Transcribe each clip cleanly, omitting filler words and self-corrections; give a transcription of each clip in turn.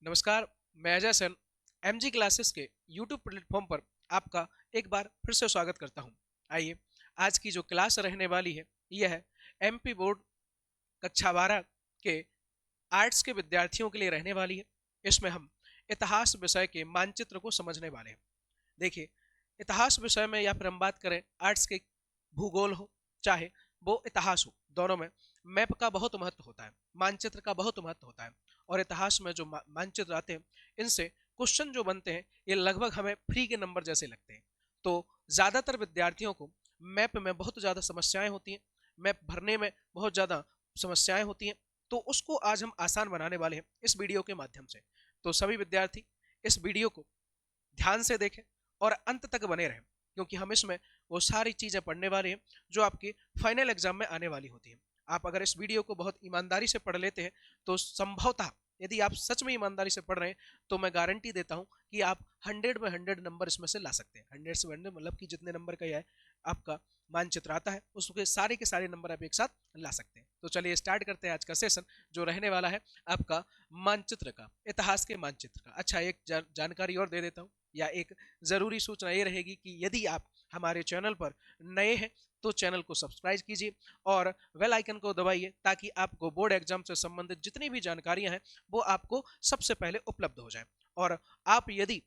नमस्कार। मैं Ajay Sen MG classes के यूट्यूब प्लेटफॉर्म पर आपका एक बार फिर से स्वागत करता हूं। आइए, आज की जो क्लास रहने वाली है यह है एमपी बोर्ड कक्षा 12 के आर्ट्स के विद्यार्थियों के लिए रहने वाली है। इसमें हम इतिहास विषय के मानचित्र को समझने वाले हैं। देखिए, इतिहास विषय में या फिर हम बात करें आर्ट्स के, भूगोल हो चाहे वो इतिहास हो, दोनों में मैप का बहुत महत्व होता है, मानचित्र का बहुत महत्व होता है। और इतिहास में जो मानचित्र आते हैं, इनसे क्वेश्चन जो बनते हैं ये लगभग हमें फ्री के नंबर जैसे लगते हैं। तो ज़्यादातर विद्यार्थियों को मैप में बहुत ज़्यादा समस्याएं होती हैं, मैप भरने में बहुत ज़्यादा समस्याएं होती हैं। तो उसको आज हम आसान बनाने वाले हैं इस वीडियो के माध्यम से। तो सभी विद्यार्थी इस वीडियो को ध्यान से देखें और अंत तक बने रहें, क्योंकि हम इसमें वो सारी चीज़ें पढ़ने वाले हैं जो आपके फाइनल एग्जाम में आने वाली होती हैं। आप अगर इस वीडियो को बहुत ईमानदारी से पढ़ लेते हैं तो संभवतः, यदि आप सच में ईमानदारी से पढ़ रहे हैं, तो मैं गारंटी देता हूं कि आप 100 में 100 नंबर इसमें से ला सकते हैं। 100 से 100 मतलब कि जितने नंबर का यह आपका मानचित्र आता है उसके सारे के सारे नंबर आप एक साथ ला सकते हैं। तो चलिए स्टार्ट करते हैं आज का सेशन, जो रहने वाला है आपका मानचित्र का, इतिहास के मानचित्र का। अच्छा, एक जानकारी और दे देता हूँ, या एक ज़रूरी सूचना ये रहेगी कि यदि आप हमारे चैनल पर नए हैं तो चैनल को सब्सक्राइब कीजिए और बेल आइकन को दबाइए, ताकि आपको बोर्ड एग्जाम से संबंधित जितनी भी जानकारियां हैं वो आपको सबसे पहले उपलब्ध हो जाए। और आप यदि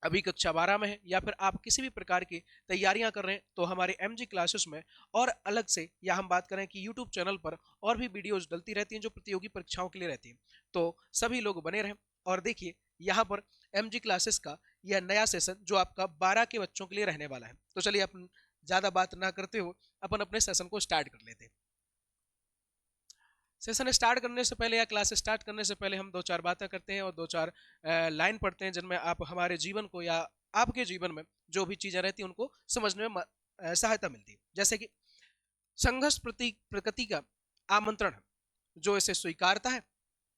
अभी कक्षा 12 में है या फिर आप किसी भी प्रकार की तैयारियां कर रहे हैं, तो हमारे एमजी क्लासेस में और अलग से, या हम बात करें कि यूट्यूब चैनल पर और भी वीडियोस डलती रहती हैं जो प्रतियोगी परीक्षाओं के लिए रहती हैं। तो सभी लोग बने रहें और देखिए यहाँ पर एमजी क्लासेस का यह नया सेशन जो आपका 12 के बच्चों के लिए रहने वाला है। तो चलिए अपन ज़्यादा बात ना करते हो, अपन अपने सेशन को स्टार्ट कर लेते हैं। सेशन स्टार्ट करने से पहले या क्लास स्टार्ट करने से पहले हम दो चार बातें करते हैं और दो चार लाइन पढ़ते हैं, जिनमें आप हमारे जीवन को या आपके जीवन में जो भी चीज़ें रहती हैं उनको समझने में सहायता मिलती है। जैसे कि संघर्ष प्रकृति का आमंत्रण है, जो इसे स्वीकारता है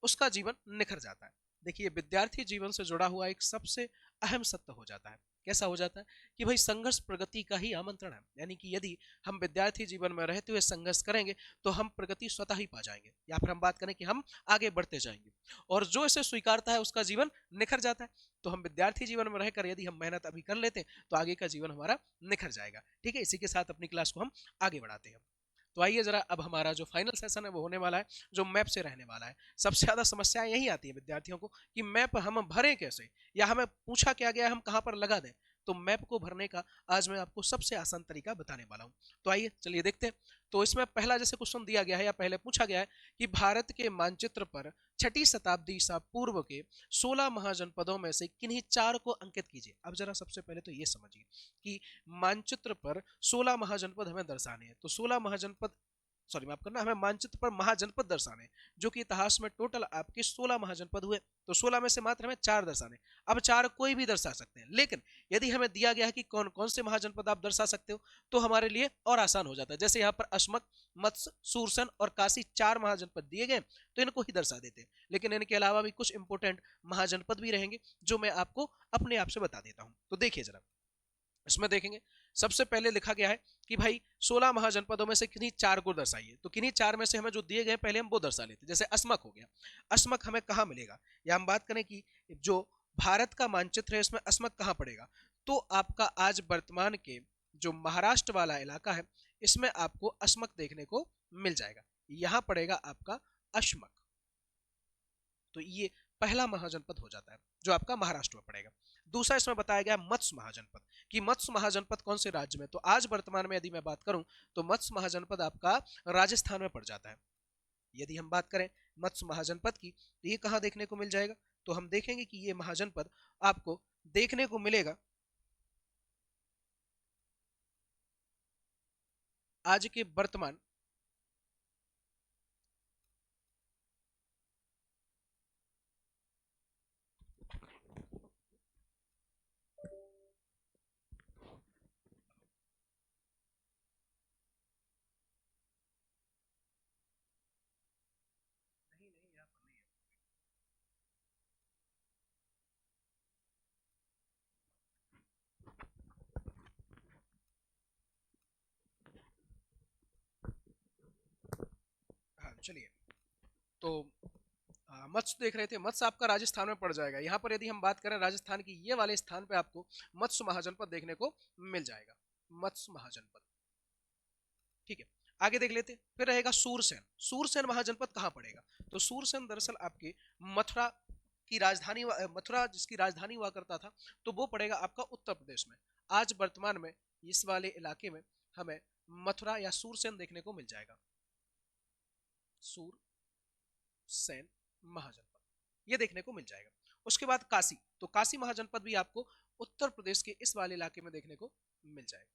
उसका जीवन निखर जाता है। देखिए, विद्यार्थी जीवन से जुड़ा हुआ एक सबसे अहम सत्य हो जाता है। कैसा हो जाता है कि भाई संघर्ष प्रगति का ही आमंत्रण है, यानी कि यदि हम विद्यार्थी जीवन में रहते हुए संघर्ष करेंगे तो हम प्रगति स्वतः ही पा जाएंगे, या फिर हम बात करें कि हम आगे बढ़ते जाएंगे। और जो इसे स्वीकारता है उसका जीवन निखर जाता है। तो हम विद्यार्थी जीवन में रहकर यदि हम मेहनत अभी कर लेते हैं तो आगे का जीवन हमारा निखर जाएगा। ठीक है, इसी के साथ अपनी क्लास को हम आगे बढ़ाते हैं। तो आइए जरा, अब हमारा जो फाइनल सेशन है वो होने वाला है, जो मैप से रहने वाला है। सबसे ज़्यादा समस्याएं यही आती है विद्यार्थियों को कि मैप हम भरें कैसे, या हमें पूछा क्या गया हम कहाँ पर लगा दें। तो मैप को भरने का आज मैं आपको सबसे आसान तरीका बताने वाला हूँ। तो आइए चलिए देखते हैं। तो इसमें पहला जैसे क्वेश्चन दिया गया है या पहले पूछा गया है कि भारत के मानचित्र पर 6ठी शताब्दी ईसा पूर्व के 16 महाजनपदों में से किन्हीं 4 को अंकित कीजिए। अब जरा सबसे पहले तो ये समझिए कि मानचित्र पर 16 महाजनपद हमें दर्शाने हैं। तो 16 महाजनपद, सॉरी माफ करना, हमें मानचित्र पर महाजनपद दर्शाने हैं, जो कि इतिहास में टोटल आपके 16 महाजनपद हुए। तो 16 में से मात्र हमें 4 दर्शाने। अब 4 कोई भी दर्शा सकते हैं, लेकिन यदि हमें दिया गया है कि कौन कौन से महाजनपद आप दर्शा सकते हो, तो हमारे लिए और आसान हो जाता है। जैसे यहाँ पर अश्मक, मत्स्य, सूरसन और काशी 4 महाजनपद दिए गए, तो इनको ही दर्शा देते हैं। लेकिन इनके अलावा भी कुछ इंपोर्टेंट महाजनपद भी रहेंगे जो मैं आपको अपने आप से बता देता हूँ। तो देखिए जरा, इसमें देखेंगे सबसे पहले लिखा गया है कि भाई 16 महाजनपदों में से किन्हीं 4 को दर्शाइए। तो किन्हीं 4 में से हमें जो दिए गए पहले हम वो दर्शा लेते। जैसे अस्मक हो गया, अस्मक हमें कहाँ मिलेगा, या हम बात करें कि जो भारत का मानचित्र है इसमें अस्मक कहाँ पड़ेगा, तो आपका आज वर्तमान के जो महाराष्ट्र वाला इलाका है इसमें आपको अस्मक देखने को मिल जाएगा। यहाँ पड़ेगा आपका अश्मक। तो ये पहला महाजनपद हो जाता है जो आपका महाराष्ट्र में पड़ेगा। दूसरा इसमें बताया गया मत्स्य महाजनपद, कि मत्स्य महाजनपद कौन से राज्य में। तो आज वर्तमान में यदि मैं बात करूं तो मत्स्य महाजनपद आपका राजस्थान में पड़ जाता है। यदि हम बात करें मत्स्य महाजनपद की, तो ये कहाँ देखने को मिल जाएगा, तो हम देखेंगे कि ये महाजनपद आपको देखने को मिलेगा आज के वर्तमान, नहीं नहीं यहाँ पर नहीं है। हाँ चलिए, तो मत्स्य देख रहे थे, मत्स्य आपका राजस्थान में पड़ जाएगा। यहाँ पर यदि हम बात करें राजस्थान की, ये वाले स्थान पे आपको मत्स्य महाजनपद देखने को मिल जाएगा, मत्स्य महाजनपद। ठीक है, आगे देख लेते हैं। फिर रहेगा सूरसेन। सूरसेन महाजनपद कहाँ पड़ेगा? तो सूरसेन दरअसल आपके मथुरा की राजधानी, मथुरा जिसकी राजधानी हुआ करता था, तो वो पड़ेगा आपका उत्तर प्रदेश में। आज वर्तमान में इस वाले इलाके में हमें मथुरा या सूरसेन देखने को मिल जाएगा, सूरसेन महाजनपद ये देखने को मिल जाएगा। उसके बाद काशी, तो काशी महाजनपद भी आपको उत्तर प्रदेश के इस वाले इलाके में देखने को मिल जाएगा।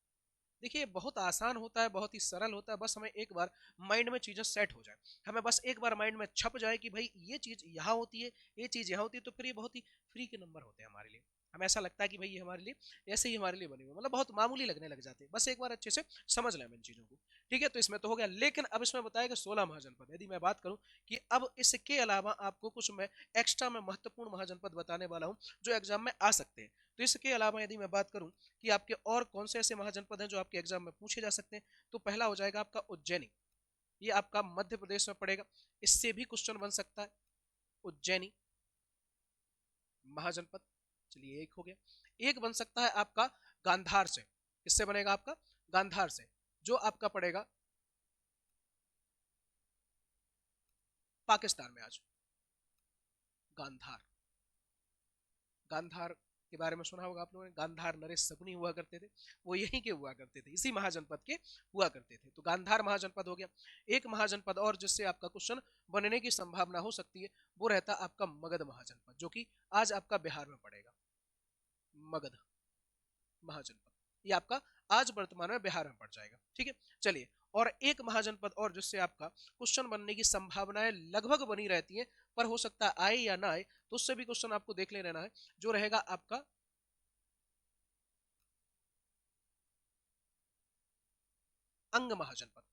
देखिए बहुत आसान होता है, बहुत ही सरल होता है, बस हमें एक बार माइंड में चीजें सेट हो जाए, हमें बस एक बार माइंड में छप जाए कि भाई ये चीज यहाँ होती है, ये चीज यहाँ होती है, तो फिर ये बहुत ही फ्री के नंबर होते हैं हमारे लिए। हमें ऐसा लगता है कि भाई ये हमारे लिए ऐसे ही हमारे लिए बने हुए, मतलब बहुत मामूली लगने लग जाते हैं, बस एक बार अच्छे से समझ लें इन चीजों को। ठीक है, तो इसमें तो हो गया, लेकिन अब इसमें बताएगा 16 महाजनपद। यदि मैं बात करूं कि अब इसके अलावा आपको कुछ मैं एक्स्ट्रा में महत्वपूर्ण महाजनपद बताने वाला हूं जो एग्जाम में आ सकते हैं, तो इसके अलावा यदि मैं बात करूं कि आपके और कौन से ऐसे महाजनपद हैं जो आपके एग्जाम में पूछे जा सकते हैं, तो पहला हो जाएगा आपका उज्जैनी। ये आपका मध्य प्रदेश में पड़ेगा, इससे भी क्वेश्चन बन सकता है, उज्जैनी महाजनपद। चलिए एक हो गया। एक बन सकता है आपका गांधार से, किससे बनेगा आपका? गांधार से, जो आपका पड़ेगा पाकिस्तान में। आज गांधार, गांधार के बारे में सुना होगा आप लोगों ने, गांधार नरेश शकुनी हुआ करते थे, वो यहीं के हुआ करते थे, इसी महाजनपद के हुआ करते थे। तो गांधार महाजनपद हो गया। एक महाजनपद और जिससे आपका क्वेश्चन बनने की संभावना हो सकती है, वो रहता आपका मगध महाजनपद, जो कि आज आपका बिहार में पड़ेगा, मगध महाजनपद। ये आपका आज वर्तमान में बिहार में पड़ जाएगा। ठीक है, चलिए, और एक महाजनपद और जिससे आपका क्वेश्चन बनने की संभावनाएं लगभग बनी रहती हैं, पर हो सकता है आए या ना आए, तो उससे भी क्वेश्चन आपको देख ले रहना है, जो रहेगा आपका अंग महाजनपद।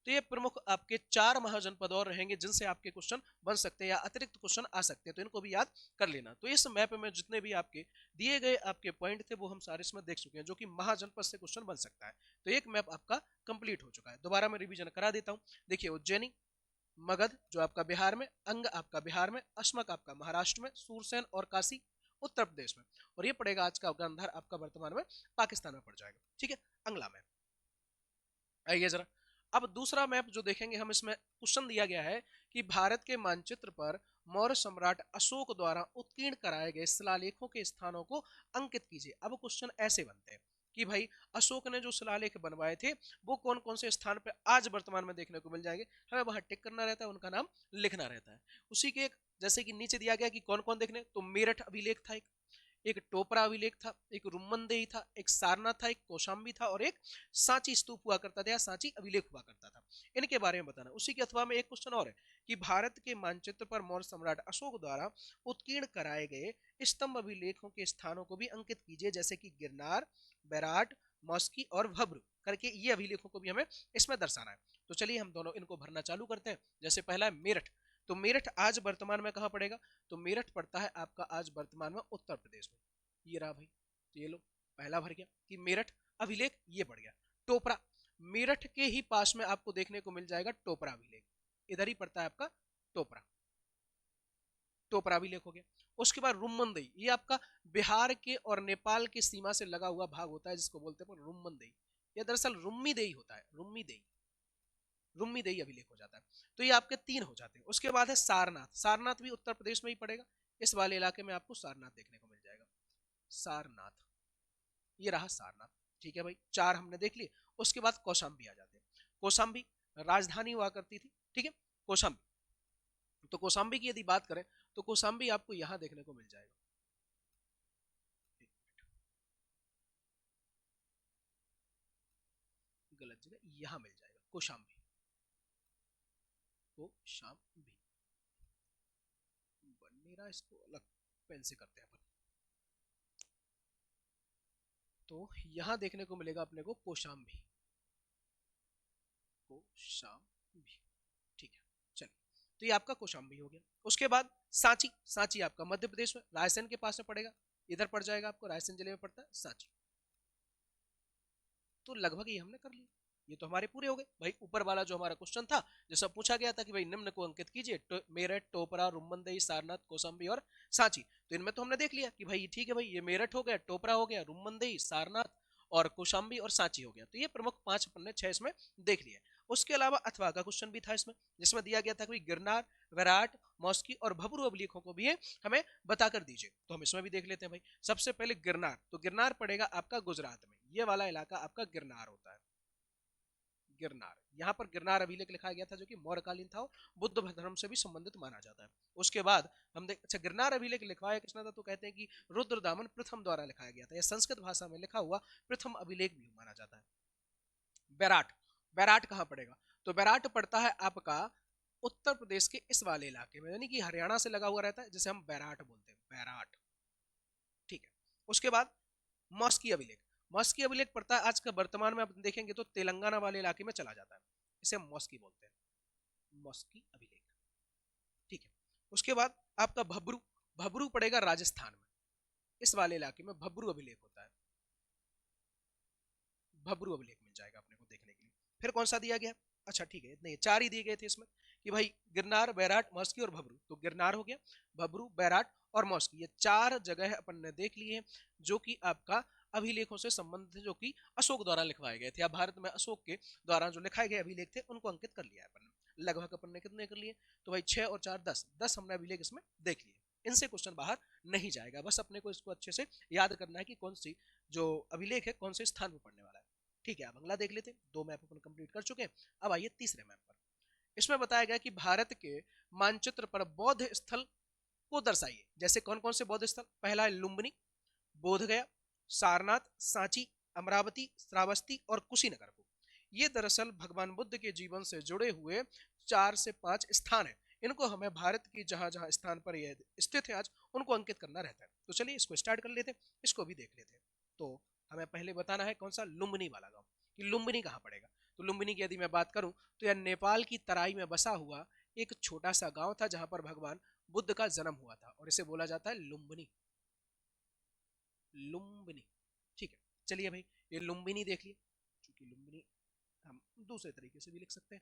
तो ये प्रमुख आपके 4 महाजनपद और रहेंगे जिनसे आपके क्वेश्चन बन सकते हैं या अतिरिक्त क्वेश्चन आ सकते हैं, तो इनको भी याद कर लेना। तो इस मैप में जितने भी आपके दिए गए आपके पॉइंट थे वो हम सारे इसमें देख चुके हैं, जो कि महाजनपद से क्वेश्चन बन सकता है। तो एक मैप आपका कंप्लीट हो चुका है। दोबारा मैं रिवीजन करा देता हूँ। देखिए, उज्जैनी, मगध जो आपका बिहार में, अंग आपका बिहार में, अस्मक आपका महाराष्ट्र में, सूरसेन और काशी उत्तर प्रदेश में, और ये पड़ेगा आज का गांधार आपका वर्तमान में पाकिस्तान में पड़ जाएगा। ठीक है, अगला मैप आइए जरा। अब दूसरा मैप जो देखेंगे हम, इसमें क्वेश्चन दिया गया है कि भारत के मानचित्र पर मौर्य सम्राट अशोक द्वारा उत्कीर्ण कराए गए शिलालेखों के स्थानों को अंकित कीजिए। अब क्वेश्चन ऐसे बनते हैं कि भाई अशोक ने जो शिलालेख बनवाए थे वो कौन कौन से स्थान पे आज वर्तमान में देखने को मिल जाएंगे, हमें वहां टिक करना रहता है, उनका नाम लिखना रहता है। उसी के एक, जैसे कि नीचे दिया गया कि कौन कौन देखने, तो मेरठ अभिलेख था, एक टोपरा अभिलेख था, एक रुम्मनदेही था, एक सारनाथ था, एक कौशाम्बी था, और एक सांची स्तूप हुआ करता था या सांची अभिलेख हुआ करता था। इनके बारे में बताना। उसी के अथवा में एक क्वेश्चन और है कि भारत के मानचित्र पर मौर्य सम्राट अशोक द्वारा उत्कीर्ण कराए गए स्तंभ अभिलेखों के स्थानों को भी अंकित कीजिए, जैसे कि गिरनार, बैराट, मौस्की और भब्र करके ये अभिलेखों को भी हमें इसमें दर्शाना है। तो चलिए हम दोनों इनको भरना चालू करते हैं। जैसे पहला है मेरठ, तो मेरठ आज वर्तमान में कहाँ पड़ेगा, तो मेरठ पड़ता है आपका आज वर्तमान में उत्तर प्रदेश में। ये रहा भाई, तो ये लो पहला भर गया कि मेरठ अभिलेख ये पड़ गया। टोपरा, मेरठ के ही पास में आपको देखने को मिल जाएगा टोपरा अभिलेख, इधर ही पड़ता है आपका टोपरा, टोपरा अभिलेख हो गया। उसके बाद रुम्मनदेही, ये आपका बिहार के और नेपाल की सीमा से लगा हुआ भाग होता है, जिसको बोलते हैं रुम्मनदेही। ये दरअसल रुम्मी देही होता है, रुम्मी देही, रुम्मी देही अभिलेख हो जाता है। तो ये आपके 3 हो जाते हैं। उसके बाद है सारनाथ, सारनाथ भी उत्तर प्रदेश में ही पड़ेगा, इस वाले इलाके में आपको सारनाथ देखने को मिल जाएगा, सारनाथ। ये रहा सारनाथ। ठीक है भाई, 4 हमने देख लिए। उसके बाद कौशाम्बी आ जाते हैं। कौशाम्बी राजधानी हुआ करती थी। ठीक है, कौशाम्बी, तो कौशाम्बी की यदि बात करें तो कौशाम्बी आपको यहां देखने को मिल जाएगा, गलत जगह, यहां मिल जाएगा कौशाम्बी, कौशाम्बी बन नहीं रहा, इसको अलग पेन से करते हैं अपन। तो यहां देखने को मिलेगा अपने को कौशाम्बी, कौशाम्बी। ठीक है, चलिए, तो ये आपका कौशाम्बी हो गया। उसके बाद सांची, सांची आपका मध्य प्रदेश में रायसेन के पास में पड़ेगा, इधर पड़ जाएगा आपको, रायसेन जिले में पड़ता है सांची। तो लगभग ये हमने कर लिया। ये तो हमारे पूरे हो गए भाई। ऊपर वाला जो हमारा क्वेश्चन था, जैसा पूछा गया था कि भाई निम्न को अंकित कीजिए, मेरठ, टोपरा, रुम्मनदई, सारनाथ, कौशाम्बी और सांची। तो इनमें तो हमने देख लिया कि भाई ठीक है भाई, ये मेरठ हो गया, टोपरा हो गया, रुम्मनदई, सारनाथ और कौशाम्बी और सांची हो गया। तो ये प्रमुख 5 अपन ने 6 इसमें देख लिया। उसके अलावा अथवा का क्वेश्चन भी था इसमें, जिसमें दिया गया था कि गिरनार, विराट, मौस्की और भबरू अभिलेखों को भी हमें बताकर दीजिए। तो हम इसमें भी देख लेते हैं भाई। सबसे पहले गिरनार, तो गिरनार पड़ेगा आपका गुजरात में, ये वाला इलाका आपका गिरनार होता है। गिरनार, यहाँ पर गिरनार अभिलेख लिखा गया था, जो कि मौर्यकालीन था और बुद्ध धर्म से भी संबंधित माना जाता है। उसके बाद हम देख, अच्छा गिरनार अभिलेख लिखवाया किसने था, तो कहते हैं कि रुद्रदामन प्रथम द्वारा लिखाया गया था। यह संस्कृत भाषा में लिखा हुआ प्रथम अभिलेख भी माना जाता है। बैराट, बैराट कहाँ पड़ेगा, तो बैराट पड़ता है आपका उत्तर प्रदेश के इस वाले इलाके में, यानी कि हरियाणा से लगा हुआ रहता है, जिसे हम बैराट बोलते हैं, बैराट। ठीक है। उसके बाद मॉस्की अभिलेख, मॉस्की अभिलेख पड़ता है आज का वर्तमान में आप देखेंगे तो तेलंगाना वाले इलाके में चला जाता है, इसे हम मॉस्की बोलते हैं, मॉस्की अभिलेख। ठीक है। उसके बाद आपका भबरू, भबरू पड़ेगा राजस्थान में, इस वाले इलाके में भबरू अभिलेख होता है, भबरू अभिलेख मिल जाएगा अपने को देखने के लिए। फिर कौन सा दिया गया, अच्छा ठीक है, इतने 4 ही दिए गए थे इसमें कि भाई गिरनार, बैराट, मॉस्की और भबरू। तो गिरनार हो गया, भबरू, बैराट और मॉस्की, ये 4 जगह अपन ने देख ली है जो कि आपका अभिलेखों से संबंधित, जो कि अशोक द्वारा लिखवाए गए थे, या भारत में अशोक के द्वारा जो लिखाए गए अभिलेख थे उनको अंकित कर लिया है अपन ने। लगभग अपन ने कितने कर लिए, तो भाई 6 और 4 10, 10 हमने अभिलेख इसमें देख लिए। इनसे क्वेश्चन बाहर नहीं जाएगा, बस अपने को इसको अच्छे से याद करना है कि कौन सी जो अभिलेख है कौन से स्थान पर पढ़ने वाला है। ठीक है, अब अगला देख लेते हैं। 2 मैप अपन कंप्लीट कर चुके हैं, अब आइए तीसरे मैप पर। इसमें बताया गया कि भारत के मानचित्र पर बौद्ध स्थल को दर्शाइए। जैसे कौन कौन से बौद्ध स्थल, पहला है लुम्बिनी, बोधगया, सारनाथ, सांची, अमरावती, श्रावस्ती और कुशीनगर को। ये दरअसल भगवान बुद्ध के जीवन से जुड़े हुए 4 से 5 स्थान है। इनको हमें भारत की जहां जहां स्थान पर यह स्थित है आज, उनको अंकित करना रहता है। तो चलिए इसको स्टार्ट कर लेते हैं, इसको भी देख लेते हैं। तो हमें पहले बताना है कौन सा, लुम्बिनी वाला गांव, कि लुम्बिनी कहाँ पड़ेगा। तो लुम्बिनी की यदि मैं बात करूं तो यह नेपाल की तराई में बसा हुआ एक छोटा सा गांव था, जहां पर भगवान बुद्ध का जन्म हुआ था, और इसे बोला जाता है लुम्बिनी, लुम्बिनी। ठीक है, चलिए भाई ये लुम्बिनी देख लिए, क्योंकि लुम्बिनी हम दूसरे तरीके से भी लिख सकते हैं,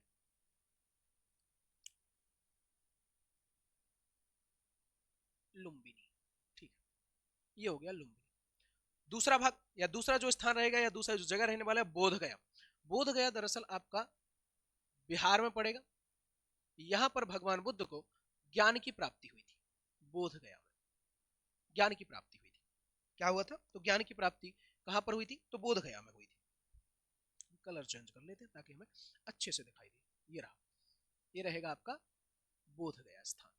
लुम्बिनी। ठीक है, ये हो गया लुम्बिनी। दूसरा भाग या दूसरा जो स्थान रहेगा या दूसरा जो जगह रहने वाला है, बोध गया। बोध गया दरअसल आपका बिहार में पड़ेगा। यहां पर भगवान बुद्ध को ज्ञान की प्राप्ति हुई थी, बोध गया में ज्ञान की प्राप्ति हुई थी। क्या हुआ था, तो ज्ञान की प्राप्ति कहां पर हुई थी, तो बोध गया में हुई थी। कलर चेंज कर लेते हैं ताकि हमें अच्छे से दिखाई दे। ये रहा, ये रहेगा आपका बोध गया स्थान।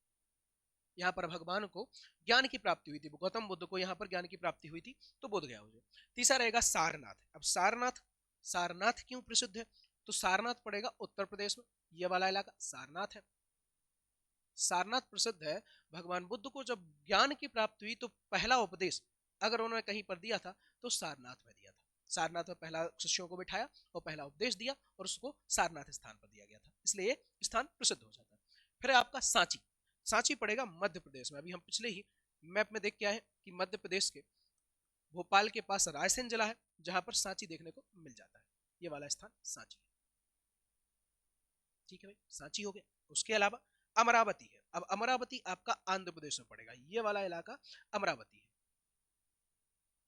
यहाँ पर भगवान को ज्ञान की प्राप्ति हुई थी, गौतम बुद्ध को यहाँ पर ज्ञान की प्राप्ति हुई थी, तो बोध गया हो जाए। तीसरा रहेगा सारनाथ। अब सारनाथ, सारनाथ क्यों प्रसिद्ध है, तो सारनाथ पड़ेगा उत्तर प्रदेश में, ये वाला इलाका सारनाथ है। सारनाथ प्रसिद्ध है, भगवान बुद्ध को जब ज्ञान की प्राप्ति हुई तो पहला उपदेश अगर उन्होंने कहीं पर दिया था तो सारनाथ में दिया था। सारनाथ में पहला शिष्यों को बिठाया और पहला उपदेश दिया, और उसको सारनाथ स्थान पर दिया गया था, इसलिए स्थान प्रसिद्ध हो जाता है। फिर आपका सांची, सांची पड़ेगा मध्य प्रदेश में। अभी हम पिछले ही मैप में देख के आए कि मध्य प्रदेश के भोपाल के पास रायसेन जिला है, जहां पर सांची देखने को मिल जाता है। ये वाला स्थान सांची है। ठीक है भाई, सांची हो गया। उसके अलावा अमरावती है। अब अमरावती आपका आंध्र प्रदेश में पड़ेगा, ये वाला इलाका अमरावती है।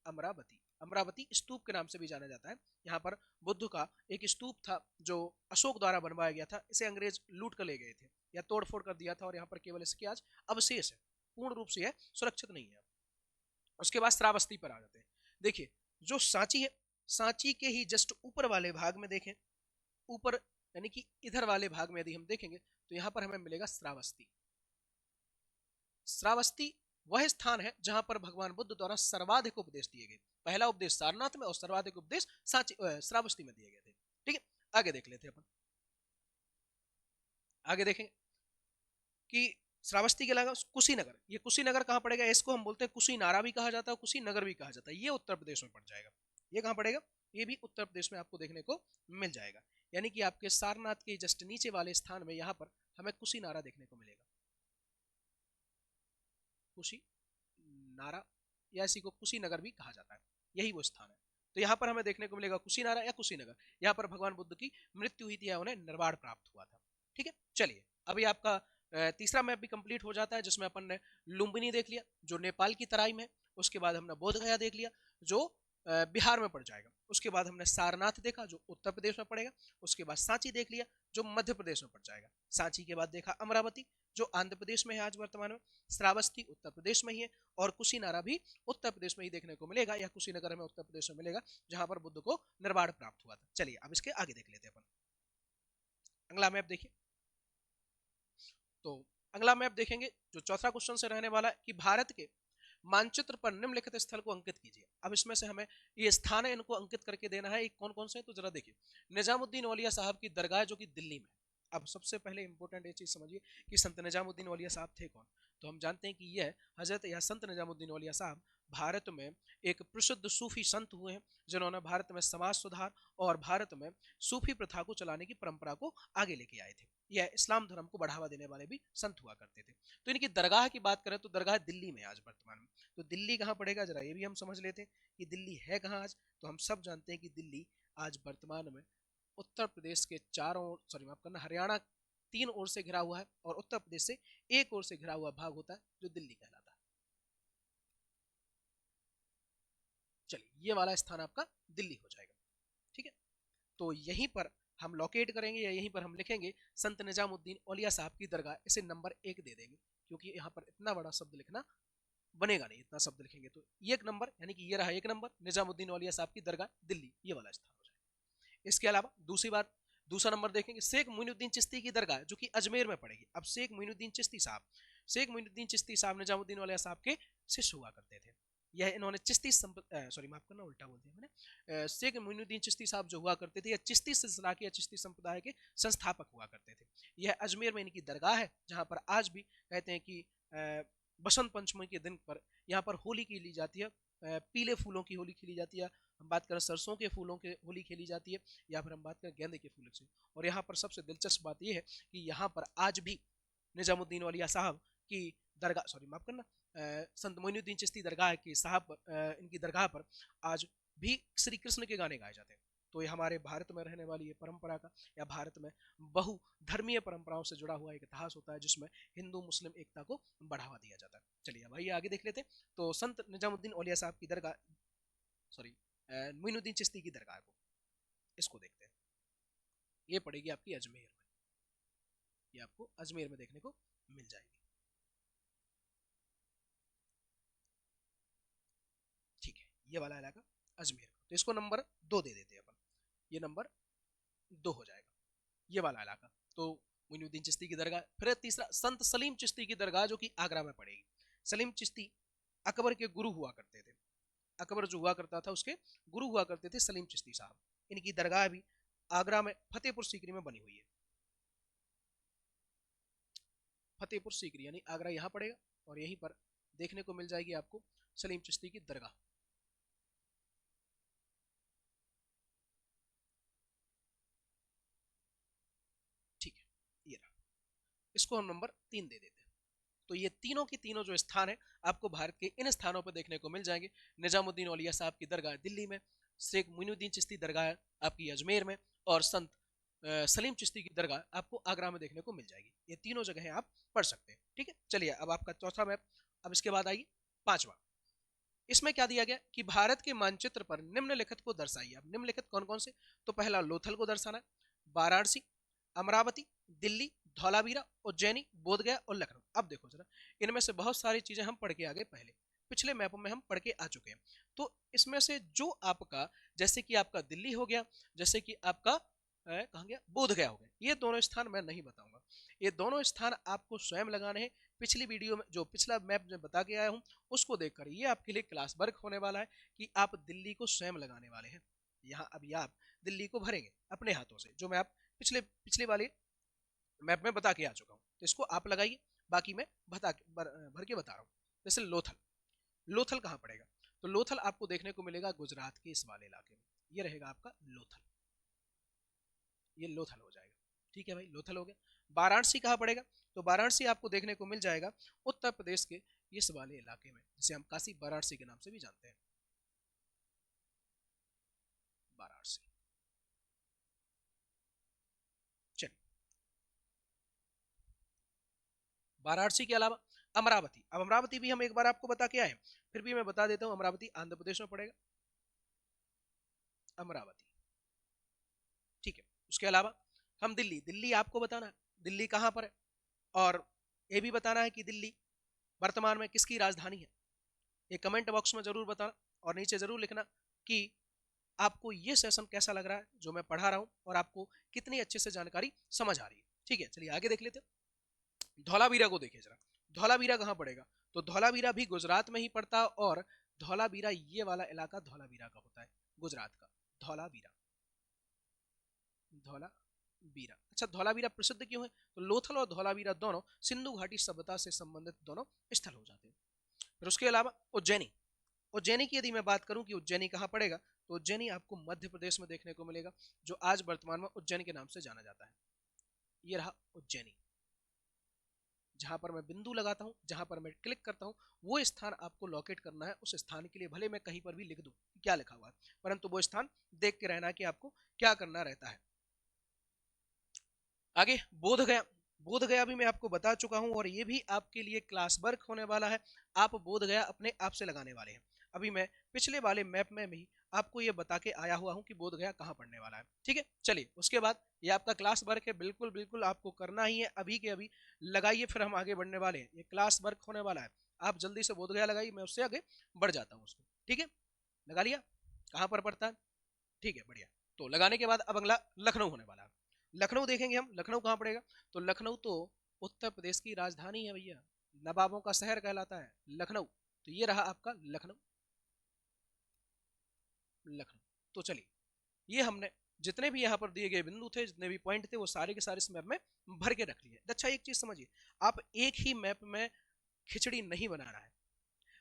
अमरावती, अमरावती स्तूप के नाम से भी जाना जाता है। यहाँ पर बुद्ध का एक स्तूप था जो अशोक द्वारा बनवाया गया था, इसे अंग्रेज लूट कर ले गए थे या तोड़फोड़ कर दिया था, और यहाँ पर केवल इसके आज अवशेष है, पूर्ण रूप से यह सुरक्षित नहीं है। उसके बाद श्रावस्ती पर आ जाते हैं। देखिए जो सांची है, सांची के ही जस्ट ऊपर वाले भाग में देखें, ऊपर यानी कि इधर वाले भाग में यदि हम देखेंगे तो यहाँ पर हमें मिलेगा श्रावस्ती। श्रावस्ती वह स्थान है जहां पर भगवान बुद्ध द्वारा सर्वाधिक उपदेश दिए गए। पहला उपदेश सारनाथ में और सर्वाधिक उपदेश श्रावस्ती में दिए गए थे। ठीक है, आगे देख लेते हैं अपन। आगे देखेंगे कि श्रावस्ती के अलावा कुशीनगर, ये कुशीनगर कहाँ पड़ेगा, इसको हम बोलते हैं कुशीनारा भी कहा जाता है, कुशीनगर भी कहा जाता है। ये उत्तर प्रदेश में पड़ जाएगा। ये कहाँ पड़ेगा, ये भी उत्तर प्रदेश में आपको देखने को मिल जाएगा। यानी कि आपके सारनाथ के जस्ट नीचे वाले स्थान में यहाँ पर हमें कुशीनारा देखने को मिलेगा, कुशी नारा, या इसी को कुशीनगर भी कहा जाता है, यही वो स्थान है। तो यहाँ पर हमें देखने को मिलेगा कुशीनारा या कुशीनगर, यहाँ पर भगवान बुद्ध की मृत्यु हुई थी या उन्हें निर्वाण प्राप्त हुआ था। ठीक है, चलिए अभी आपका तीसरा मैप भी कंप्लीट हो जाता है, जिसमें अपन ने लुम्बिनी देख लिया जो नेपाल की तराई में है, उसके बाद हमने बोध गया देख लिया जो बिहार में पड़ जाएगा, उसके बाद हमने सारनाथ देखा जो उत्तर प्रदेश में पड़ेगा, उसके बाद सांची देख लिया जो मध्य प्रदेश में पड़ जाएगा, सांची के बाद देखा अमरावती जो आंध्र प्रदेश में है आज वर्तमान में, श्रावस्ती उत्तर प्रदेश में ही है, और कुशीनारा भी उत्तर प्रदेश में ही देखने को मिलेगा, या कुशीनगर में उत्तर प्रदेश में मिलेगा जहां पर बुद्ध को निर्वाण प्राप्त हुआ था। चलिए अब इसके आगे देख लेते हैं अपन। अगला मैप देखिए, तो अगला मैप देखेंगे जो चौथा क्वेश्चन से रहने वाला है कि भारत के मानचित्र पर निम्नलिखित स्थल को अंकित कीजिए। अब इसमें से हमें ये स्थान है इनको अंकित करके देना है, कौन कौन से है तो जरा देखिए। निजामुद्दीन औलिया साहब की दरगाह जो कि दिल्ली में। अब सबसे पहले इंपॉर्टेंट ये चीज समझिए कि संत निजामुद्दीन औलिया साहब थे कौन। तो हम जानते हैं कि यह हजरत या संत निजामुद्दीन औलिया साहब भारत में एक प्रसिद्ध सूफी संत हुए हैं, जिन्होंने भारत में समाज सुधार और भारत में सूफी प्रथा को चलाने की परंपरा को आगे लेके आए थे। यह इस्लाम धर्म को बढ़ावा देने वाले भी संत हुआ करते थे। तो इनकी दरगाह की बात करें तो दरगाह दिल्ली में आज वर्तमान में। तो दिल्ली कहाँ पड़ेगा जरा ये भी हम समझ लेते हैं कि दिल्ली है कहाँ आज। तो हम सब जानते हैं कि दिल्ली आज वर्तमान में उत्तर प्रदेश के चारों सॉरी माफ करना हरियाणा 3 ओर से घिरा हुआ है, और उत्तर प्रदेश से 1 ओर से घिरा हुआ भाग होता है जो दिल्ली कहलाता है। चलिए ये वाला स्थान आपका दिल्ली हो जाएगा। ठीक है, तो यहीं पर हम लोकेट करेंगे या यहीं पर हम लिखेंगे संत निजामुद्दीन औलिया साहब की दरगाह, इसे नंबर 1 दे देंगे, क्योंकि यहाँ पर इतना बड़ा शब्द लिखना बनेगा नहीं, इतना शब्द लिखेंगे तो ये 1 नंबर, यानी कि ये रहा 1 नंबर निजामुद्दीन औलिया साहब की दरगाह दिल्ली, ये वाला स्थान हो जाएगा। इसके अलावा दूसरा नंबर देखेंगे शेख मोइनुद्दीन चिश्ती की दरगाह जो कि अजमेर में पड़ेगी। अब शेख मोइनुद्दीन चिश्ती साहब निजामुद्दीन औलिया साहब के शिष्य हुआ करते थे। यह इन्होंने चिश्ती सॉरी माफ करना उल्टा बोल दिया मैंने, शेख मोइनुद्दीन चिश्ती साहब जो हुआ करते थे, यह चिश्ती सिलसिला के या चिश्ती संप्रदाय के संस्थापक हुआ करते थे। यह अजमेर में इनकी दरगाह है, जहाँ पर आज भी कहते हैं कि बसंत पंचमी के दिन पर यहाँ पर होली खेली जाती है, पीले फूलों की होली खेली जाती है, हम बात करें सरसों के फूलों की होली खेली जाती है, या फिर हम बात करें गेंदे के फूलों से। और यहाँ पर सबसे दिलचस्प बात यह है कि यहाँ पर आज भी निजामुद्दीन औलिया साहब की दरगाह सॉरी माफ करना संत मोइनुद्दीन चिश्ती दरगाह की साहब इनकी दरगाह पर आज भी श्री कृष्ण के गाने गाए जाते हैं। तो ये हमारे भारत में रहने वाली ये परंपरा का या भारत में बहुधर्मीय परंपराओं से जुड़ा हुआ एक इतिहास होता है, जिसमें हिंदू मुस्लिम एकता को बढ़ावा दिया जाता है। चलिए भाई आगे देख लेते हैं। तो संत निजामुद्दीन औलिया साहब की दरगाह सॉरी मोइनुद्दीन चिश्ती की दरगाह को इसको देखते हैं। ये पड़ेगी आपकी अजमेर में, ये आपको अजमेर में देखने को मिल जाएगी। ठीक है, ये वाला इलाका अजमेर का, तो इसको नंबर 2 दे देते हैं अपन, ये नंबर 2 हो जाएगा ये वाला इलाका। तो मोइनुद्दीन चिश्ती की दरगाह। फिर तीसरा संत सलीम चिश्ती की दरगाह जो कि आगरा में पड़ेगी। सलीम चिश्ती अकबर के गुरु हुआ करते थे, अकबर जो हुआ करता था उसके गुरु हुआ करते थे सलीम चिश्ती साहब। इनकी दरगाह भी आगरा में फतेहपुर सीकरी में बनी हुई है। फतेहपुर सीकरी यानी आगरा यहाँ पड़ेगा, और यहीं पर देखने को मिल जाएगी आपको सलीम चिश्ती की दरगाह। ठीक है, ये रहा, इसको हम नंबर 3 दे देते हैं। तो ये तीनों की तीनों जो स्थान है आपको भारत के इन स्थानों पर देखने को मिल जाएंगे। निजामुद्दीन औलिया साहब की दरगाह दिल्ली में, शेख मोइनुद्दीन चिश्ती दरगाह आपकी अजमेर में, और संत सलीम चिश्ती की दरगाह आपको आगरा में देखने को मिल जाएगी। ये तीनों जगह आप पढ़ सकते हैं। ठीक है, चलिए अब आपका चौथा मैप। अब इसके बाद आइए 5वां। इसमें क्या दिया गया कि भारत के मानचित्र पर निम्नलिखित को दर्शाइए। अब निम्नलिखित कौन कौन से, तो पहला लोथल को दर्शाना है, वाराणसी, अमरावती, दिल्ली, धौलावीरा, उज्जैनी, बोधगया और लखनऊ। अब देखो जरा, इनमें से बहुत सारी चीजें हम पढ़ के आ गए, पहले पिछले मैपों में हम पढ़ के आ चुके हैं। तो इसमें से जो आपका, जैसे कि आपका दिल्ली हो गया, जैसे कि आपका कहाँ गया, बोधगया हो गया, ये दोनों स्थान मैं नहीं बताऊंगा, ये दोनों स्थान आपको स्वयं लगाने हैं। पिछली वीडियो में जो पिछला मैप में बता के आया हूँ उसको देखकर ये आपके लिए क्लास वर्क होने वाला है कि आप दिल्ली को स्वयं लगाने वाले हैं। यहाँ अभी आप दिल्ली को भरेंगे अपने हाथों से, जो मैं आप पिछले वाले मैप में बता के आ चुका हूँ। तो इसको आप लगाइए, बाकी मैं भर के बता रहा हूँ। जैसे लोथल, लोथल कहाँ पड़ेगा, तो लोथल आपको देखने को मिलेगा गुजरात के इस वाले इलाके में, ये रहेगा आपका लोथल, ये लोथल हो जाएगा। ठीक है भाई, लोथल हो गया। वाराणसी कहाँ पड़ेगा, तो वाराणसी आपको देखने को मिल जाएगा उत्तर प्रदेश के इस वाले इलाके में, जिसे हम काशी वाराणसी के नाम से भी जानते हैं। वाराणसी के अलावा अमरावती। अब अमरावती भी हम एक बार आपको बता के आए, फिर भी मैं बता देता हूं, अमरावती आंध्र प्रदेश में पड़ेगा, अमरावती, ठीक है। उसके अलावा हम दिल्ली, दिल्ली आपको बताना है दिल्ली कहां पर है, और ये भी बताना है कि दिल्ली वर्तमान में किसकी राजधानी है। ये कमेंट बॉक्स में जरूर बताना, और नीचे जरूर लिखना कि आपको ये सेशन कैसा लग रहा है जो मैं पढ़ा रहा हूं, और आपको कितनी अच्छे से जानकारी समझ आ रही है। ठीक है, चलिए आगे देख लेते हैं। धौलावीरा को देखिए जरा, धौलावीरा कहां पड़ेगा, तो धौलावीरा भी गुजरात में ही पड़ता है, और धौलावीरा ये वाला इलाका धौलावीरा का होता है, गुजरात का धौलावीरा, धौलावीरा। अच्छा, धौलावीरा प्रसिद्ध क्यों है, तो लोथल और धौलावीरा दोनों सिंधु घाटी सभ्यता से संबंधित दोनों स्थल हो जाते हैं। फिर उसके अलावा उज्जैनी, उज्जैनी की यदि मैं बात करूं कि उज्जैनी कहां पड़ेगा, तो उज्जैनी आपको मध्य प्रदेश में देखने को मिलेगा, जो आज वर्तमान में उज्जैन के नाम से जाना जाता है। ये रहा उज्जैनी, जहां पर मैं बिंदु लगाता हूं, जहां पर मैं क्लिक करता हूं, वो स्थान आपको लोकेट करना है। उस स्थान के लिए भले मैं कहीं पर भी लिख दूं क्या लिखा हुआ है, परंतु वो स्थान देख के रहना है कि आपको क्या करना रहता है। आगे बोध गया, बोध गया भी मैं आपको बता चुका हूं, और ये भी आपके लिए क्लास वर्क होने वाला है। आप बोध गया अपने आप से लगाने वाले हैं। अभी मैं पिछले वाले मैप में भी आपको ये बता के आया हुआ हूं कि बोध गया कहां पड़ने वाला है। ठीक है, चलिए उसके बाद ये आपका क्लास वर्क है, बिल्कुल बिल्कुल आपको करना ही है, अभी के अभी लगाइए, फिर हम आगे बढ़ने वाले हैं। ये क्लास वर्क होने वाला है, आप जल्दी से बोध गया लगाइए, मैं उससे आगे बढ़ जाता हूँ उसको। ठीक है, लगा लिया, कहां पर पड़ता है, ठीक है, बढ़िया। तो लगाने के बाद अब अगला लखनऊ होने वाला है। लखनऊ देखेंगे हम, लखनऊ कहां पड़ेगा, तो लखनऊ तो उत्तर प्रदेश की राजधानी है भैया, नवाबों का शहर कहलाता है लखनऊ। तो ये रहा आपका लखनऊ, लखनऊ। तो चलिए, ये हमने जितने भी यहाँ पर दिए गए बिंदु थे, जितने भी पॉइंट थे, वो सारे के सारे इस मैप में भर के रख लिए। अच्छा, एक चीज समझिए, आप एक ही मैप में खिचड़ी नहीं बनाना है,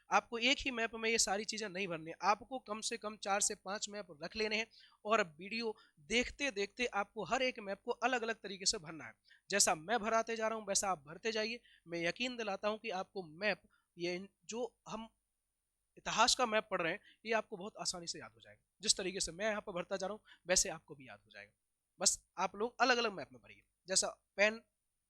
आपको एक ही मैप में ये सारी चीजें नहीं भरनी है, आपको कम से कम 4 से 5 मैप रख लेने हैं, और वीडियो देखते देखते आपको हर एक मैप को अलग अलग तरीके से भरना है। जैसा मैं भराते जा रहा हूं वैसा आप भरते जाइए। मैं यकीन दिलाता हूं कि आपको मैप, ये जो हम इतिहास का मैप पढ़ रहे हैं, ये आपको बहुत आसानी से याद हो जाएगा। जिस तरीके से मैं यहाँ पर भरता जा रहा हूँ वैसे आपको भी याद हो जाएगा। बस आप लोग अलग अलग मैप में भरिए, जैसा पेन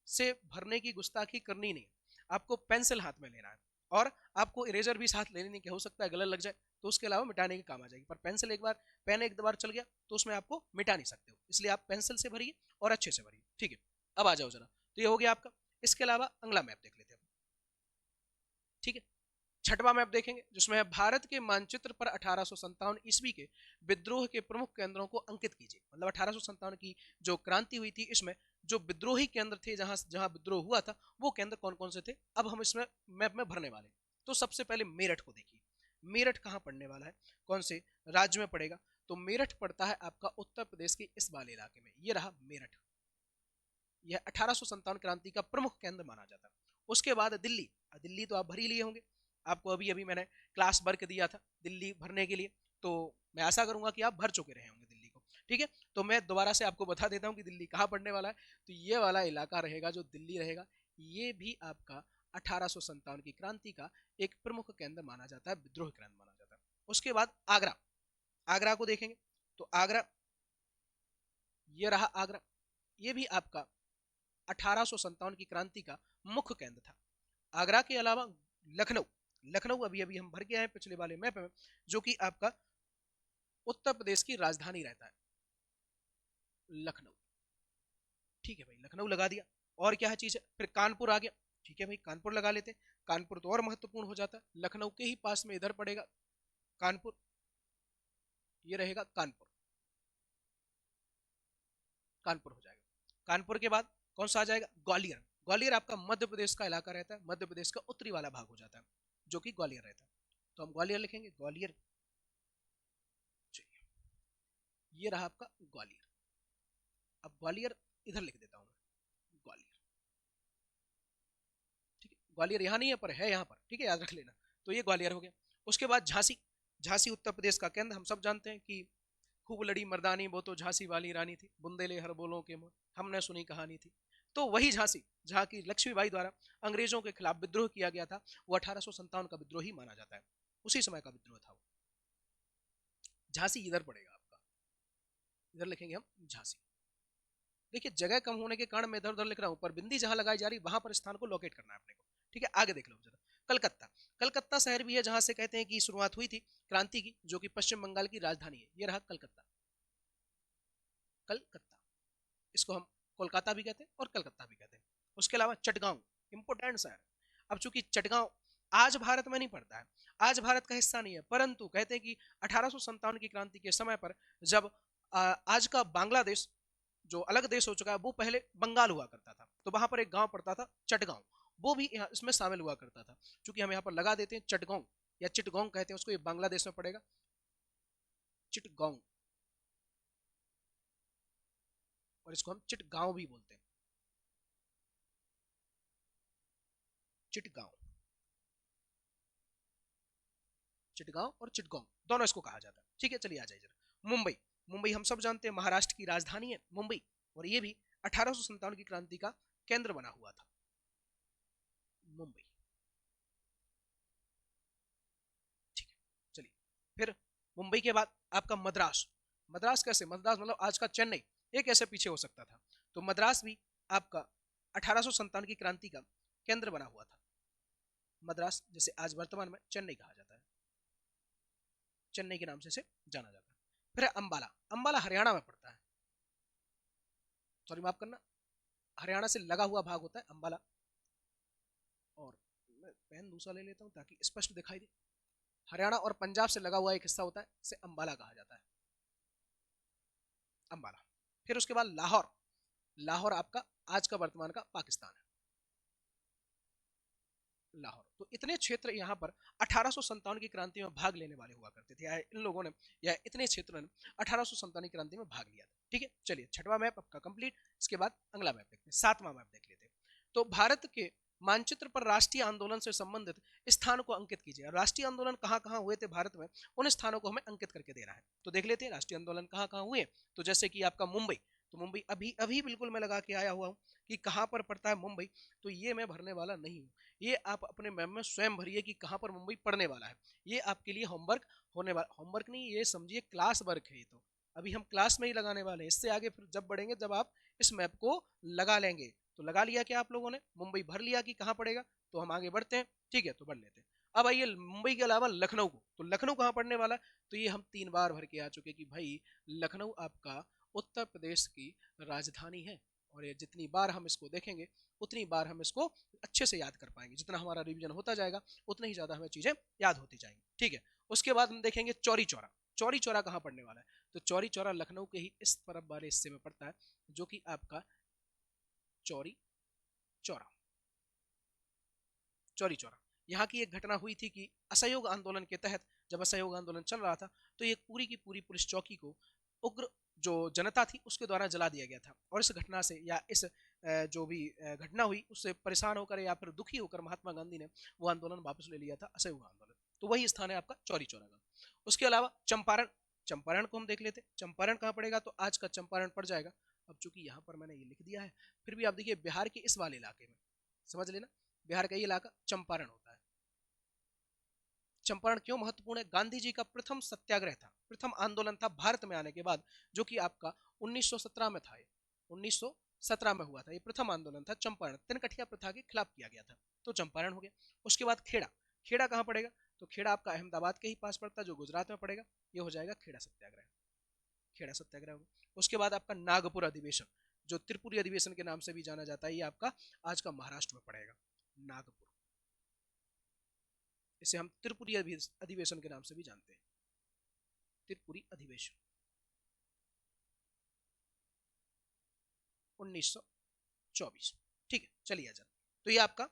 से भरने की गुस्ताखी करनी नहीं, आपको पेंसिल हाथ में लेना है, और आपको इरेजर भी साथ लेने की, हो सकता है गलत लग जाए तो उसके अलावा मिटाने के काम आ जाएगी, पर पेंसिल एक बार, पेन एक बार चल गया तो उसमें आपको मिटा नहीं सकते हो, इसलिए आप पेंसिल से भरिए और अच्छे से भरिए। ठीक है, अब आ जाओ जरा, तो ये हो गया आपका। इसके अलावा अगला मैप देख लेते हैं। ठीक है, छठवां मैप देखेंगे, जिसमें है भारत के मानचित्र पर 1857 ईस्वी के विद्रोह के प्रमुख केंद्रों को अंकित कीजिए। मतलब 1857 की जो क्रांति हुई थी, इसमें जो विद्रोही केंद्र थे, जहां जहां विद्रोह हुआ था, वो केंद्र कौन कौन से थे, अब हम इसमें मैप में भरने वाले। तो सबसे पहले मेरठ को देखिए, मेरठ कहां पड़ने वाला है, कौन से राज्य में पड़ेगा, तो मेरठ पड़ता है आपका उत्तर प्रदेश के इस वाले इलाके में। ये रहा मेरठ, यह 1857 क्रांति का प्रमुख केंद्र माना जाता है। उसके बाद दिल्ली, दिल्ली तो आप भर ही लिए होंगे, आपको अभी अभी मैंने क्लास वर्क दिया था दिल्ली भरने के लिए, तो मैं आशा करूंगा कि आप भर चुके रहे होंगे दिल्ली को। ठीक है, तो मैं दोबारा से आपको बता देता हूं कि दिल्ली कहां पड़ने वाला है। तो ये वाला इलाका रहेगा जो दिल्ली रहेगा, ये भी आपका 1857 की क्रांति का एक प्रमुख केंद्र माना जाता है, विद्रोह केंद्र माना जाता है। उसके बाद आगरा, आगरा को देखेंगे, तो आगरा, ये रहा आगरा, ये भी आपका 1857 की क्रांति का मुख्य केंद्र था। आगरा के अलावा लखनऊ, लखनऊ अभी अभी हम भर के आए पिछले वाले मैप में, जो कि आपका उत्तर प्रदेश की राजधानी रहता है, लखनऊ। ठीक है भाई, लखनऊ लगा दिया, और क्या है चीज है, फिर कानपुर आ गया। ठीक है भाई, कानपुर लगा लेते हैं, कानपुर तो और महत्वपूर्ण हो जाता है, लखनऊ के ही पास में इधर पड़ेगा कानपुर, ये रहेगा कानपुर, कानपुर हो जाएगा। कानपुर के बाद कौन सा आ जाएगा, ग्वालियर, ग्वालियर आपका मध्य प्रदेश का इलाका रहता है, मध्य प्रदेश का उत्तरी वाला भाग हो जाता है, जो कि ग्वालियर रहता है। तो हम ग्वालियर लिखेंगे, ग्वालियर, ये रहा आपका ग्वालियर। अब ग्वालियर इधर लिख देता हूं मैं, ग्वालियर। ठीक है, ग्वालियर यहाँ नहीं है पर है यहाँ पर, ठीक है, याद रख लेना। तो ये ग्वालियर हो गया। उसके बाद झांसी, झांसी उत्तर प्रदेश का केंद्र, हम सब जानते हैं कि खूब लड़ी मर्दानी वो तो झांसी वाली रानी थी, बुंदेले हर बोलों के मोर, हमने सुनी कहानी थी। तो वही झांसी, जहाँ की लक्ष्मीबाई द्वारा अंग्रेजों के खिलाफ विद्रोह किया गया था, वो 1857 का विद्रोह ही माना जाता है, उसी समय का विद्रोह था वो। झांसी इधर पड़ेगा आपका, इधर लिखेंगे हम झांसी। देखिए जगह कम होने के कारण मैं इधर उधर लिख रहा हूँ, पर बिंदी जहां लगाई जा रही वहां पर स्थान को लोकेट करना है अपने को। ठीक है, आगे देख लो जरा। कलकत्ता, कलकत्ता शहर भी है जहां से कहते हैं कि शुरुआत हुई थी क्रांति की, जो कि पश्चिम बंगाल की राजधानी है। ये रहा कलकत्ता, कलकत्ता। इसको हम कोलकाता भी कहते हैं और कलकत्ता भी कहते हैं। उसके अलावा चटगांव, इंपोर्टेंट शहर। अब चूंकि चटगांव आज भारत में नहीं पड़ता है, आज भारत का हिस्सा नहीं है, परंतु कहते हैं कि 1857 की क्रांति के समय पर जब आज का बांग्लादेश जो अलग देश हो चुका है, वो पहले बंगाल हुआ करता था, तो वहां पर एक गांव पड़ता था चटगांव, वो भी यहाँ इसमें शामिल हुआ करता था। चूंकि हम यहाँ पर लगा देते हैं चटगांव या चिटगांव कहते हैं उसको, ये बांग्लादेश में पड़ेगा, चिटगांव, और इसको हम चिटगांव भी बोलते हैं, चिटगांव, चिटगांव और चिटगांव दोनों इसको कहा जाता है। ठीक है, चलिए आ जाइए जरा। मुंबई, मुंबई हम सब जानते हैं महाराष्ट्र की राजधानी है मुंबई, और ये भी 1857 की क्रांति का केंद्र बना हुआ था मुंबई। ठीक है, चलिए फिर मुंबई के बाद आपका मद्रास, मद्रास कैसे, मद्रास मतलब आज का चेन्नई, ये कैसे पीछे हो सकता था। तो मद्रास भी आपका 1857 की क्रांति का केंद्र बना हुआ था। मद्रास जैसे आज वर्तमान में चेन्नई कहा जाता है, चेन्नई के नाम से जाना जाता है। फिर अंबाला, अंबाला हरियाणा में पड़ता है, सॉरी माफ करना, हरियाणा से लगा हुआ भाग होता है अंबाला। और मैं पेन दूसरा ले लेता हूँ ताकि स्पष्ट दिखाई दे। हरियाणा और पंजाब से लगा हुआ एक हिस्सा होता है, इसे अंबाला कहा जाता है, अंबाला। फिर उसके बाद लाहौर, लाहौर आपका आज का वर्तमान का पाकिस्तान है, लाहौर। तो इतने क्षेत्र यहाँ पर 1857 की क्रांति में भाग लेने वाले हुआ करते थे, या इन लोगों ने, या इतने क्षेत्रों ने 1857 की क्रांति में भाग लिया था। ठीक है, चलिए छठवां मैप आपका कंप्लीट। इसके बाद अगला मैप देखते हैं, सातवां मैप देख लेते हैं। तो भारत के मानचित्र पर राष्ट्रीय आंदोलन से संबंधित स्थान को अंकित कीजिए। राष्ट्रीय आंदोलन कहाँ कहाँ हुए थे भारत में, उन स्थानों को हमें अंकित करके देना है। तो देख लेते हैं राष्ट्रीय आंदोलन कहाँ कहाँ हुए। तो जैसे कि आपका मुंबई, तो मुंबई अभी अभी बिल्कुल मैं लगा के आया हुआ हूँ कि कहाँ पर पड़ता है मुंबई, तो ये मैं भरने वाला नहीं हूँ, ये आप अपने मैम में स्वयं भरिए कि कहाँ पर मुंबई पढ़ने वाला है। ये आपके लिए होमवर्क होने वाला, होमवर्क नहीं, ये समझिए क्लास वर्क है। ये तो अभी हम क्लास में ही लगाने वाले हैं, इससे आगे फिर जब बढ़ेंगे जब आप इस मैप को लगा लेंगे। तो लगा लिया क्या आप लोगों ने, मुंबई भर लिया कि कहाँ पड़ेगा, तो हम आगे बढ़ते हैं। ठीक है, तो बढ़ लेते हैं। अब आइए मुंबई के अलावा लखनऊ को, तो लखनऊ कहाँ पड़ने वाला है, तो ये हम 3 बार भर के आ चुके कि भाई लखनऊ आपका उत्तर प्रदेश की राजधानी है। और ये जितनी बार हम इसको देखेंगे उतनी बार हम इसको अच्छे से याद कर पाएंगे, जितना हमारा रिवीजन होता जाएगा उतनी ही ज्यादा हमें चीजें याद होती जाएंगी। ठीक है, उसके बाद हम देखेंगे चौरी चौरा, चौरी चौरा कहाँ पड़ने वाला है, तो चौरी चौरा लखनऊ के ही इस तरफ वाले हिस्से में पड़ता है, जो कि आपका चौरी चौरा, चौरी चौरा। यहाँ की एक घटना हुई थी कि असहयोग आंदोलन के तहत, जब असहयोग आंदोलन चल रहा था, तो ये पूरी की पूरी पुलिस चौकी को उग्र जो जनता थी उसके द्वारा जला दिया गया था। और इस घटना से, या इस जो भी घटना हुई उससे परेशान होकर या फिर दुखी होकर महात्मा गांधी ने वो आंदोलन वापस ले लिया था, असहयोग आंदोलन। तो वही स्थान है आपका चौरी चौरा का। उसके अलावा चंपारण, चंपारण को हम देख लेते। चंपारण कहाँ पड़ेगा, तो आज का चंपारण पड़ जाएगा। अब चूंकि यहाँ पर मैंने ये लिख दिया है, फिर भी आप देखिए बिहार के इस वाले इलाके में, समझ लेना बिहार का ये इलाका चंपारण होता है। चंपारण क्यों महत्वपूर्ण है, गांधी जी का प्रथम सत्याग्रह था, प्रथम आंदोलन था भारत में आने के बाद, जो कि आपका 1917 में था। 1917 में हुआ था, ये प्रथम आंदोलन था चंपारण, तिनकठिया प्रथा के खिलाफ किया गया था, तो चंपारण हो गया। उसके बाद खेड़ा, खेड़ा कहाँ पड़ेगा, तो खेड़ा आपका अहमदाबाद के ही पास पड़ता है, जो गुजरात में पड़ेगा, ये हो जाएगा खेड़ा सत्याग्रह, खेड़ा सत्याग्रह होगा। उसके बाद आपका नागपुर अधिवेशन, जो त्रिपुरी अधिवेशन के नाम से भी जाना जाता है, ये आपका आज का महाराष्ट्र में पड़ेगा, नागपुर। इसे हम त्रिपुरी अधिवेशन के नाम से भी जानते हैं, त्रिपुरी अधिवेशन 1924। ठीक है, चलिए आजा। तो ये आपका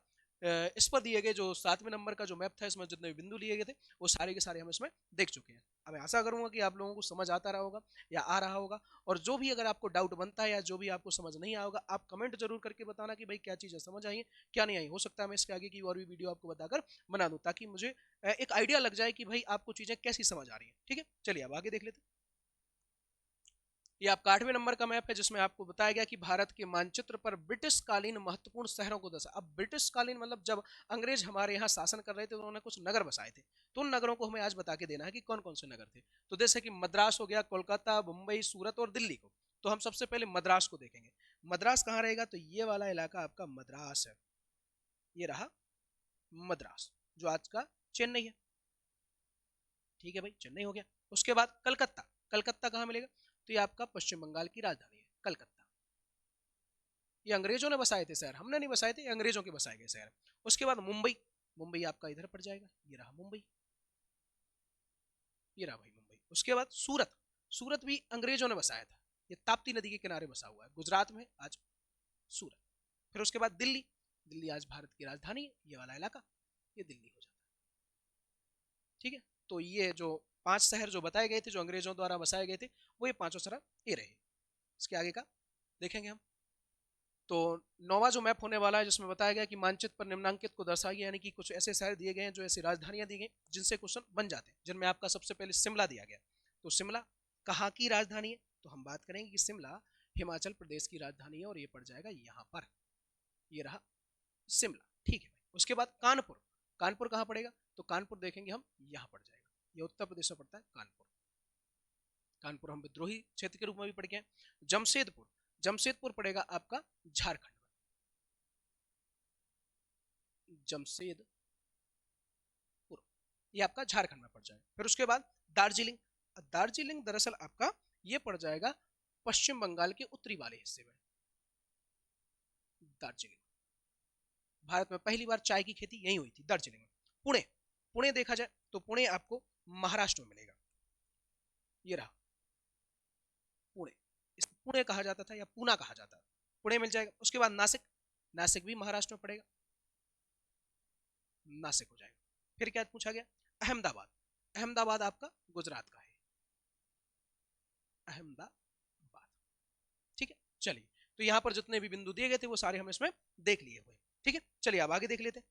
इस पर दिए गए जो 7वें नंबर का जो मैप था, इसमें जितने बिंदु लिए गए थे वो सारे के सारे हम इसमें देख चुके हैं। अब मैं आशा करूंगा कि आप लोगों को समझ आता रहा होगा या आ रहा होगा। और जो भी अगर आपको डाउट बनता है या जो भी आपको समझ नहीं आया होगा, आप कमेंट जरूर करके बताना कि भाई क्या चीज़ें समझ आई है क्या नहीं आई। हो सकता है मैं इसके आगे की और भी वीडियो आपको बताकर बना दूँ, ताकि मुझे एक आइडिया लग जाए कि भाई आपको चीज़ें कैसी समझ आ रही है। ठीक है, चलिए अब आगे देख लेते हैं। ये आपका 8वें नंबर का मैप है, जिसमें आपको बताया गया कि भारत के मानचित्र पर ब्रिटिश कालीन महत्वपूर्ण शहरों को दर्शा। अब ब्रिटिश कालीन मतलब जब अंग्रेज हमारे यहाँ शासन कर रहे थे तो उन्होंने कुछ नगर बसाए थे, तो उन नगरों को हमें आज बता के देना है कि कौन कौन से नगर थे। तो जैसे कि मद्रास हो गया, कोलकाता, मुंबई, सूरत और दिल्ली को, तो हम सबसे पहले मद्रास को देखेंगे। मद्रास कहाँ रहेगा, तो ये वाला इलाका आपका मद्रास है, ये रहा मद्रास जो आज का चेन्नई है। ठीक है भाई, चेन्नई हो गया। उसके बाद कलकत्ता, कलकत्ता कहाँ मिलेगा, तो ये आपका पश्चिम बंगाल की राजधानी है कलकत्ता। ये अंग्रेजों ने बसाए थे शहर, हमने नहीं बसाए थे, अंग्रेजों के बसाए गए शहर। उसके बाद मुंबई, मुंबई आपका इधर पड़ जाएगा, ये रहा मुंबई, ये रहा भाई मुंबई। उसके बाद सूरत, सूरत भी अंग्रेजों ने बसाया था, ये ताप्ती नदी के किनारे बसा हुआ है गुजरात में आज सूरत। फिर उसके बाद दिल्ली, दिल्ली आज भारत की राजधानी है, ये वाला इलाका ये दिल्ली हो जाता है। ठीक है, तो ये जो 5 शहर जो बताए गए थे जो अंग्रेजों द्वारा बसाए गए थे, वो ये 5 शहर ये रहे। इसके आगे का देखेंगे हम। तो नौवा जो मैप होने वाला है जिसमें बताया गया कि मानचित्र पर निम्नांकित को दर्शाइए, यानी कि कुछ ऐसे शहर दिए गए हैं जो ऐसी राजधानियां दी गई जिनसे क्वेश्चन बन जाते हैं, जिनमें आपका सबसे पहले शिमला दिया गया। तो शिमला कहाँ की राजधानी है, तो हम बात करेंगे कि शिमला हिमाचल प्रदेश की राजधानी है और ये पड़ जाएगा यहाँ पर, ये रहा शिमला। ठीक है भाई। उसके बाद कानपुर, कानपुर कहाँ पड़ेगा, तो कानपुर देखेंगे हम यहाँ पड़ जाएगा, ये उत्तर प्रदेश में पड़ता है कानपुर। कानपुर हम विद्रोही क्षेत्र के रूप में भी पढ़ गए। जमशेदपुर, जमशेदपुर पड़ेगा आपका झारखंड में, जमशेदपुर ये आपका झारखंड में पड़ जाएगा। फिर उसके बाद दार्जिलिंग, दार्जिलिंग दरअसल आपका ये पड़ जाएगा पश्चिम बंगाल के उत्तरी वाले हिस्से में। दार्जिलिंग, भारत में पहली बार चाय की खेती यही हुई थी दार्जिलिंग में। पुणे, पुणे देखा जाए तो पुणे आपको महाराष्ट्र में मिलेगा, ये रहा पुणे, इस पुणे कहा जाता था या पूना कहा जाता था, पुणे मिल जाएगा। उसके बाद नासिक, नासिक भी महाराष्ट्र में पड़ेगा, नासिक हो जाएगा। फिर क्या पूछा गया, अहमदाबाद, अहमदाबाद आपका गुजरात का है, अहमदाबाद। ठीक है, चलिए, तो यहां पर जितने भी बिंदु दिए गए थे वो सारे हम इसमें देख लिए हुए। ठीक है, चलिए अब आगे देख लेते हैं।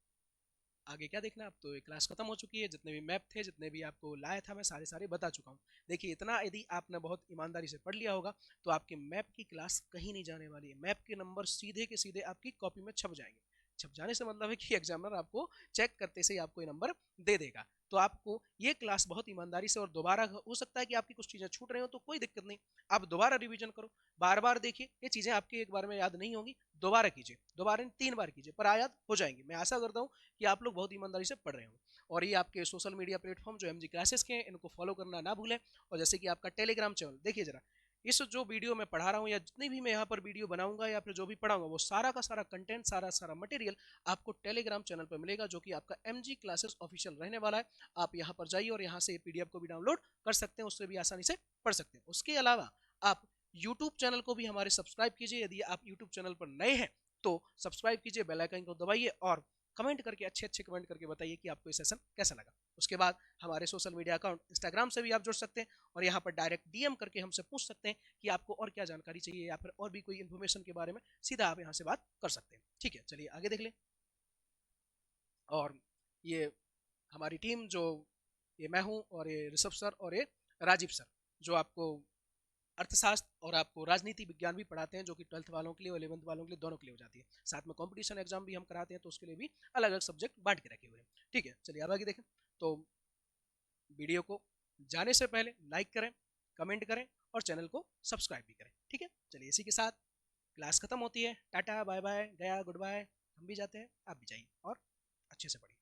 आगे क्या देखना, अब तो ये क्लास खत्म हो चुकी है, जितने भी मैप थे जितने भी आपको लाया था मैं सारे सारे बता चुका हूँ। देखिए इतना यदि आपने बहुत ईमानदारी से पढ़ लिया होगा तो आपके मैप की क्लास कहीं नहीं जाने वाली है, मैप के नंबर सीधे के सीधे आपकी कॉपी में छप जाएंगे। छप जाने से मतलब है कि एग्जामिनर आपको चेक करते से ही आपको ये नंबर दे देगा। तो आपको ये क्लास बहुत ईमानदारी से, और दोबारा हो सकता है कि आपकी कुछ चीज़ें छूट रही हो तो कोई दिक्कत नहीं, आप दोबारा रिवीजन करो, बार बार देखिए, ये चीज़ें आपकी एक बार में याद नहीं होंगी, दोबारा कीजिए, दोबारा 3 बार कीजिए, पर याद हो जाएंगी। मैं आशा करता हूँ कि आप लोग बहुत ईमानदारी से पढ़ रहे हो। और ये आपके सोशल मीडिया प्लेटफॉर्म जो एमजी क्लासेस के हैं इनको फॉलो करना ना भूलें। और जैसे कि आपका टेलीग्राम चैनल, देखिए जरा इस जो वीडियो मैं पढ़ा रहा हूँ या जितनी भी मैं यहाँ पर वीडियो बनाऊंगा या फिर जो भी पढ़ाऊंगा वो सारा का सारा कंटेंट, सारा सारा मटेरियल आपको टेलीग्राम चैनल पर मिलेगा, जो कि आपका एमजी क्लासेस ऑफिशियल रहने वाला है। आप यहाँ पर जाइए और यहाँ से पीडीएफ को भी डाउनलोड कर सकते हैं, उससे भी आसानी से पढ़ सकते हैं। उसके अलावा आप यूट्यूब चैनल को भी हमारे सब्सक्राइब कीजिए, यदि आप यूट्यूब चैनल पर नए हैं तो सब्सक्राइब कीजिए, बेल आइकन को दबाइए और कमेंट करके, अच्छे अच्छे कमेंट करके बताइए कि आपको ये सेशन कैसा लगा। उसके बाद हमारे सोशल मीडिया अकाउंट इंस्टाग्राम से भी आप जुड़ सकते हैं और यहाँ पर डायरेक्ट डीएम करके हमसे पूछ सकते हैं कि आपको और क्या जानकारी चाहिए या फिर और भी कोई इन्फॉर्मेशन के बारे में, सीधा आप यहाँ से बात कर सकते हैं। ठीक है, चलिए आगे देख लें। और ये हमारी टीम जो, ये मैं हूँ और ये ऋषभ सर और ये राजीव सर, जो आपको अर्थशास्त्र और आपको राजनीति विज्ञान भी पढ़ाते हैं, जो कि 12th वालों के लिए और 11th वालों के लिए दोनों के लिए हो जाती है। साथ में कंपटीशन एग्जाम भी हम कराते हैं, तो उसके लिए भी अलग अलग सब्जेक्ट बांट के रखे हुए हैं। ठीक है, चलिए अब आगे देखें। तो वीडियो को जाने से पहले लाइक करें, कमेंट करें और चैनल को सब्सक्राइब भी करें। ठीक है, चलिए इसी के साथ क्लास खत्म होती है। टाटा बाय बाय, गया गुड बाय, हम भी जाते हैं, आप भी जाइए और अच्छे से पढ़िए।